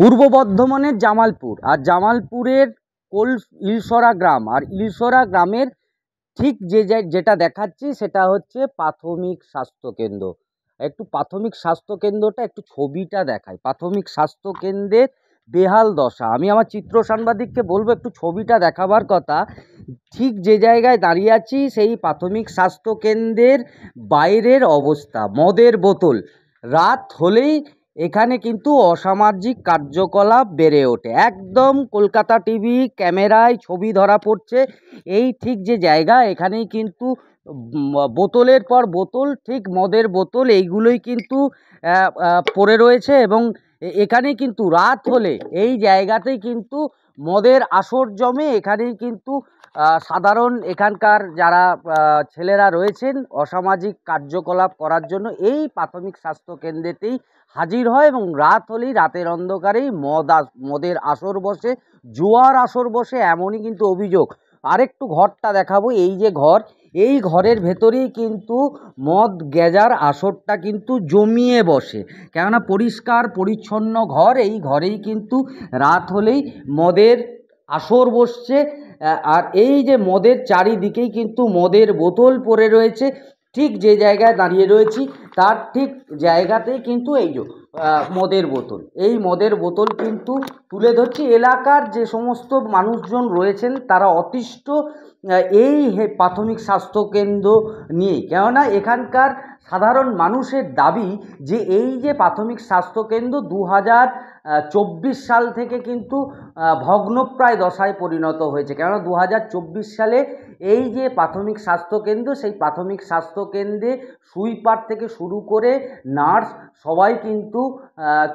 পূর্ব বর্ধমানের জামালপুর, আর জামালপুরের ইলশরা গ্রাম, আর ইলশরা গ্রামের ঠিক যেটা দেখাচ্ছি সেটা হচ্ছে প্রাথমিক স্বাস্থ্যকেন্দ্র। একটু প্রাথমিক স্বাস্থ্যকেন্দ্রটা একটু ছবিটা দেখায়। প্রাথমিক স্বাস্থ্যকেন্দ্রের বেহাল দশা। আমি আমার চিত্র সাংবাদিককে বলবো একটু ছবিটা দেখাবার কথা। ঠিক যে জায়গায় দাঁড়িয়ে আছি সেই প্রাথমিক স্বাস্থ্যকেন্দ্রের বাইরের অবস্থা। মদের বোতল, রাত হলেই এখানে কিন্তু অসামাজিক কার্যকলাপ বেড়ে ওঠে। একদম কলকাতা টিভি ক্যামেরায় ছবি ধরা পড়ছে। এই ঠিক যে জায়গা, এখানেই কিন্তু বোতলের পর বোতল, ঠিক মদের বোতল এইগুলোই কিন্তু পড়ে রয়েছে। এবং এখানেই কিন্তু রাত হলে এই জায়গাতেই কিন্তু মদের আসর জমে। এখানেই কিন্তু সাধারণ এখানকার যারা ছেলেরা রয়েছেন অসামাজিক কার্যকলাপ করার জন্য এই প্রাথমিক স্বাস্থ্যকেন্দ্রেতেই হাজির হয়, এবং রাত হলেই রাতের অন্ধকারেই মদের আসর বসে, জুয়ার আসর বসে, এমনই কিন্তু অভিযোগ। আরেকটু ঘরটা দেখাবো। এই যে ঘর, এই ঘরের ভেতরেই কিন্তু মদ গেজার আসরটা কিন্তু জমিয়ে বসে। কেননা পরিষ্কার পরিচ্ছন্ন ঘর, এই ঘরেই কিন্তু রাত হলেই মদের আসর বসছে। আর এই যে মদের চারিদিকেই কিন্তু মদের বোতল পড়ে রয়েছে। ঠিক যে জায়গায় দাঁড়িয়ে রয়েছি তার ঠিক জায়গাতেই কিন্তু এই যে মদের বোতল, এই মদের বোতল কিন্তু তুলে ধরছি। এলাকার যে সমস্ত মানুষজন রয়েছেন তারা অতিষ্ঠ এই প্রাথমিক স্বাস্থ্যকেন্দ্র নিয়ে। কেননা এখানকার সাধারণ মানুষের দাবি যে এই যে প্রাথমিক স্বাস্থ্যকেন্দ্র 2024 সাল থেকে কিন্তু ভগ্নপ্রায় দশায় পরিণত হয়েছে। কেননা 2024 সালে এই যে প্রাথমিক স্বাস্থ্যকেন্দ্র, সেই প্রাথমিক স্বাস্থ্যকেন্দ্রে সুইপার থেকে শুরু করে নার্স সবাই কিন্তু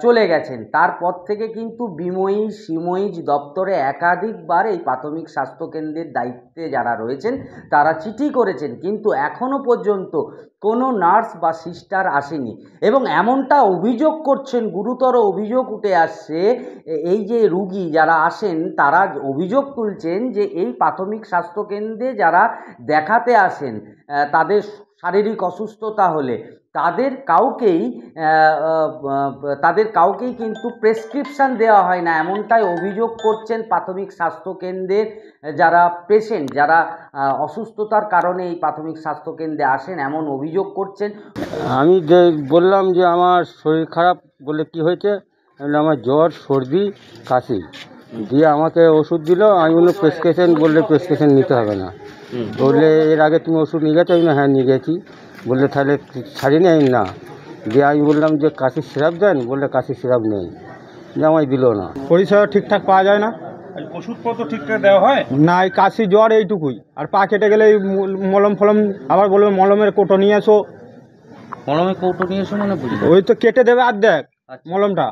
চলে গেছেন। তারপর থেকে কিন্তু বিময়ী সিময়িজ দপ্তরে একাধিকবার এই প্রাথমিক স্বাস্থ্যকেন্দ্রের দায়িত্বে যারা রয়েছেন তারা চিঠি করেছেন, কিন্তু এখনও পর্যন্ত কোনো নার্স বা সিস্টার আসেনি। এবং এমনটা অভিযোগ করছেন, গুরুতর অভিযোগ উঠে আসছে। এই যে রুগী যারা আসেন তারা অভিযোগ তুলছেন যে এই প্রাথমিক স্বাস্থ্যকেন্দ্রে যারা দেখাতে আসেন তাদের শারীরিক অসুস্থতা হলে তাদের কাউকেই কিন্তু প্রেসক্রিপশান দেওয়া হয় না। এমনটাই অভিযোগ করছেন প্রাথমিক স্বাস্থ্যকেন্দ্রের যারা পেশেন্ট, যারা অসুস্থতার কারণে এই প্রাথমিক স্বাস্থ্যকেন্দ্রে আসেন, এমন অভিযোগ করছেন। আমি বললাম যে আমার শরীর খারাপ, বলে কি হয়েছে, আমার জ্বর সর্দি কাশি, দিয়ে আমাকে ওষুধ দিল। আমি বললাম প্রেসক্রিপশন, বললে প্রেসক্রিপশন নিতে হবে না। বললে এর আগে তুমি ওষুধ নিয়ে গেছো? আমি হ্যাঁ নিয়ে গেছি। বললে তাহলে ছাড়িনি? আমি না। দিয়ে আমি বললাম যে কাশির সিরাপ দেন? বললে কাশির সিরাপ নেই, যে আমায় দিল না। পরিষেবা ঠিকঠাক পাওয়া যায় না, ওষুধপত্র ঠিকঠাক দেওয়া হয় না। এই কাশি জ্বর এইটুকুই, আর পা কেটে গেলে মলম ফলম, আবার বলবে মলমের কৌটো নিয়ে এসো। মলমের কৌটো নিয়ে এসো মানে বুঝি ওই তো কেটে দেবে অর্ধেক মলমটা।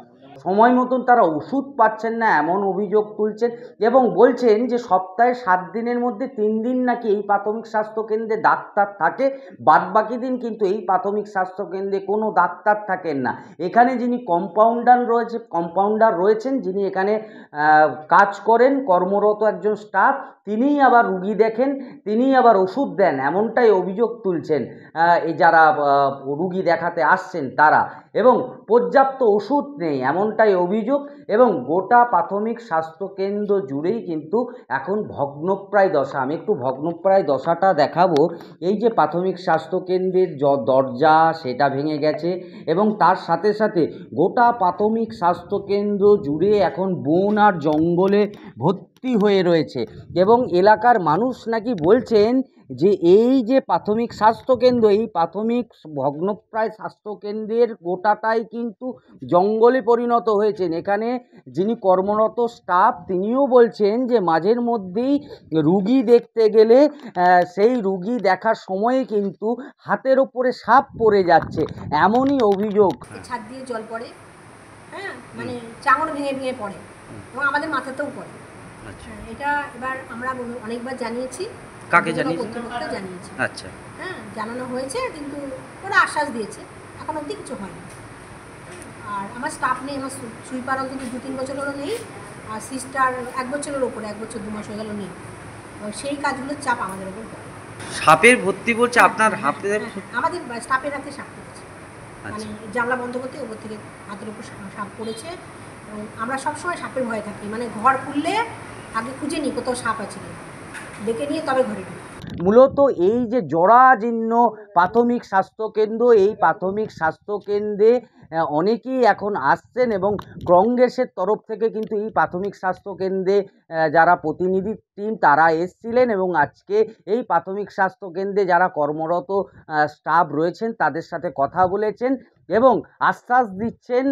সময় মতন তারা ওষুধ পাচ্ছেন না, এমন অভিযোগ তুলছেন। এবং বলছেন যে সপ্তাহে 7 দিনের মধ্যে 3 দিন নাকি এই প্রাথমিক স্বাস্থ্যকেন্দ্রে ডাক্তার থাকে, বাদবাকি দিন কিন্তু এই প্রাথমিক স্বাস্থ্যকেন্দ্রে কোনো ডাক্তার থাকেন না। এখানে যিনি কম্পাউন্ডার রয়েছেন, যিনি এখানে কাজ করেন, কর্মরত একজন স্টাফ, তিনিই আবার রুগী দেখেন, তিনিই আবার ওষুধ দেন, এমনটাই অভিযোগ তুলছেন এই যারা রুগী দেখাতে আসছেন তারা। এবং পর্যাপ্ত ওষুধ নেই, এমনটাই অভিযোগ। এবং গোটা প্রাথমিক স্বাস্থ্যকেন্দ্র জুড়েই কিন্তু এখন ভগ্নপ্রায় দশা। আমি একটু ভগ্নপ্রায় দশাটা দেখাবো। এই যে প্রাথমিক স্বাস্থ্যকেন্দ্রের দরজা সেটা ভেঙে গেছে, এবং তার সাথে সাথে গোটা প্রাথমিক স্বাস্থ্যকেন্দ্র জুড়ে এখন বন আর জঙ্গলে ভর্তি হয়ে রয়েছে। এবং এলাকার মানুষ নাকি বলছেন যে এই যে প্রাথমিক স্বাস্থ্যকেন্দ্র, এই প্রাথমিক ভগ্নপ্রায় স্বাস্থ্যকেন্দ্রের গোটাটাই কিন্তু জঙ্গলে পরিণত হয়েছেন। এখানে যিনি কর্মরত স্টাফ তিনিও বলছেন যে মাঝের মধ্যেই রুগী দেখতে গেলে সেই রুগী দেখার সময়ে কিন্তু হাতের ওপরে সাপ পড়ে যাচ্ছে, এমনই অভিযোগ। ছাদ দিয়ে জল পড়ে, হ্যাঁ, মানে চাঙড় ভেঙে ভেঙে পড়ে, এবং আমাদের মাথাতেও পড়ে। এটা এবার আমরা অনেকবার জানিয়েছি। কাকে জানিয়েছি? জানিয়েছি, আচ্ছা, হ্যাঁ, জানানো হয়েছে, কিন্তু ওরা আশ্বাস দিয়েছে, এখন অবধি কিছু হয়নি। আর আমার স্টাফ নেই, আমার সুইপার অন্তত 2-3 বছর হলো নেই, আর সিস্টার 1 বছরের ওপরে, 1 বছর 2 মাস হয়ে গেল নেই। সেই কাজগুলোর চাপ আমাদের ওপর পড়ে। সাপের ভর্তি বলছে আপনার হাতে? আমাদের স্টাফের হাতে সাপ পড়েছে, মানে জানলা বন্ধ করতে ওপর থেকে হাতের ওপর সাপ পড়েছে। এবং আমরা সবসময় সাপের ভয়ে থাকি, মানে ঘর খুললে আগে খুঁজে নিই কোথাও সাপ আছে কিনা, দেখে নিয়ে তবে ঘরে ঢুকি। মূলত এই যে জরাজীর্ণ প্রাথমিক স্বাস্থ্যকেন্দ্র, এই প্রাথমিক স্বাস্থ্যকেন্দ্রে অনেকেই এখন আসছেন এবং কংগ্রেসের তরফ থেকে কিন্তু এই প্রাথমিক স্বাস্থ্যকেন্দ্রে যারা প্রতিনিধি টিম তারা এসছিলেন এবং আজকে এই প্রাথমিক স্বাস্থ্যকেন্দ্রে যারা কর্মরত স্টাফ রয়েছেন তাদের সাথে কথা বলেছেন এবং আশ্বাস দিচ্ছেন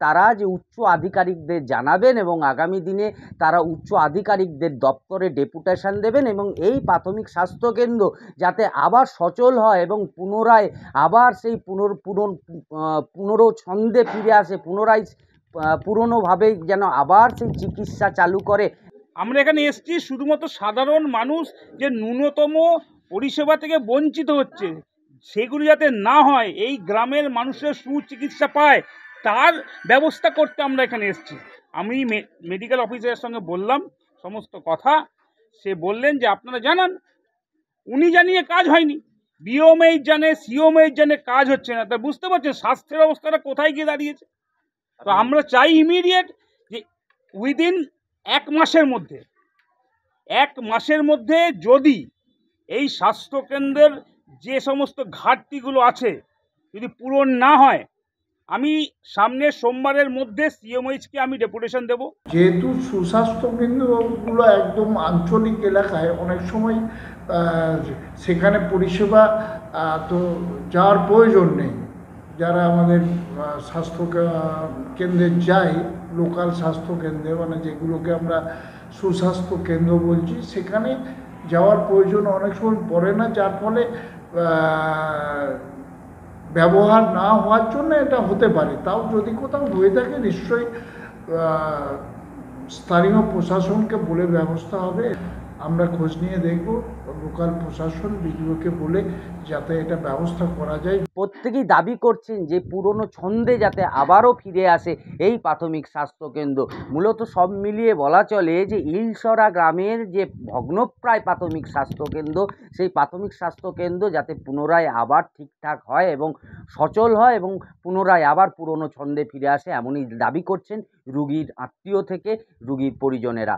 তারা যে উচ্চ আধিকারিকদের জানাবেন এবং আগামী দিনে তারা উচ্চ আধিকারিকদের দপ্তরে ডেপুটেশন দেবেন এবং এই প্রাথমিক স্বাস্থ্যকেন্দ্র যাতে আবার সচল হয় এবং পুনরায় আবার সেই পুনরছন্দে ফিরে আসে, পুনরায় পুরনোভাবে যেন আবার সেই চিকিৎসা চালু করে। আমরা এখানে এসেছি শুধুমাত্র সাধারণ মানুষ যে ন্যূনতম পরিষেবা থেকে বঞ্চিত হচ্ছে সেগুলি যাতে না হয়, এই গ্রামের মানুষের সুচিকিৎসা পায় তার ব্যবস্থা করতে আমরা এখানে এসেছি। আমি মেডিকেল অফিসারের সঙ্গে বললাম সমস্ত কথা, সে বললেন যে আপনারা জানান, উনি জানিয়ে কাজ হয়নি, বিওমএইচ জানে, সিওমএইচ জানে, কাজ হচ্ছে না। তা বুঝতে পারছেন স্বাস্থ্যের অবস্থাটা কোথায় গিয়ে দাঁড়িয়েছে। তো আমরা চাই ইমিডিয়েট যে উইদিন 1 মাসের মধ্যে যদি এই স্বাস্থ্যকেন্দ্রের যে সমস্ত ঘাটতিগুলো আছে যদি পূরণ না হয়, আমি সামনের সোমবারের মধ্যে সিএমএইচকে আমি ডেপুটেশন দেব। যেহেতু সুস্বাস্থ্য কেন্দ্রগুলো একদম আঞ্চলিক এলাকায়, অনেক সময় সেখানে পরিষেবা তো যাওয়ার প্রয়োজন নেই। যারা আমাদের স্বাস্থ্য কেন্দ্রে যায়, লোকাল স্বাস্থ্য কেন্দ্রে, মানে যেগুলোকে আমরা সুস্বাস্থ্য কেন্দ্র বলছি, সেখানে যাওয়ার প্রয়োজন অনেক সময় পড়ে না, যার ফলে ব্যবহার না হওয়ার জন্য এটা হতে পারে। তাও যদি কোথাও হয়ে থাকে নিশ্চয়ই স্থানীয় প্রশাসনকে বলে ব্যবস্থা হবে। আমরা খোঁজ নিয়ে দেখব লোকাল প্রশাসন বিডিওকে বলে যাতে এটা ব্যবস্থা করা যায়। প্রত্যেকেই দাবি করছেন যে পুরনো ছন্দে যাতে আবারও ফিরে আসে এই প্রাথমিক স্বাস্থ্যকেন্দ্র। মূলত সব মিলিয়ে বলা চলে যে ইলসরা গ্রামের যে ভগ্নপ্রায় প্রাথমিক স্বাস্থ্যকেন্দ্র, সেই প্রাথমিক স্বাস্থ্যকেন্দ্র যাতে পুনরায় আবার ঠিকঠাক হয় এবং সচল হয় এবং পুনরায় আবার পুরনো ছন্দে ফিরে আসে, এমনই দাবি করছেন রুগীর আত্মীয় থেকে রুগীর পরিজনেরা।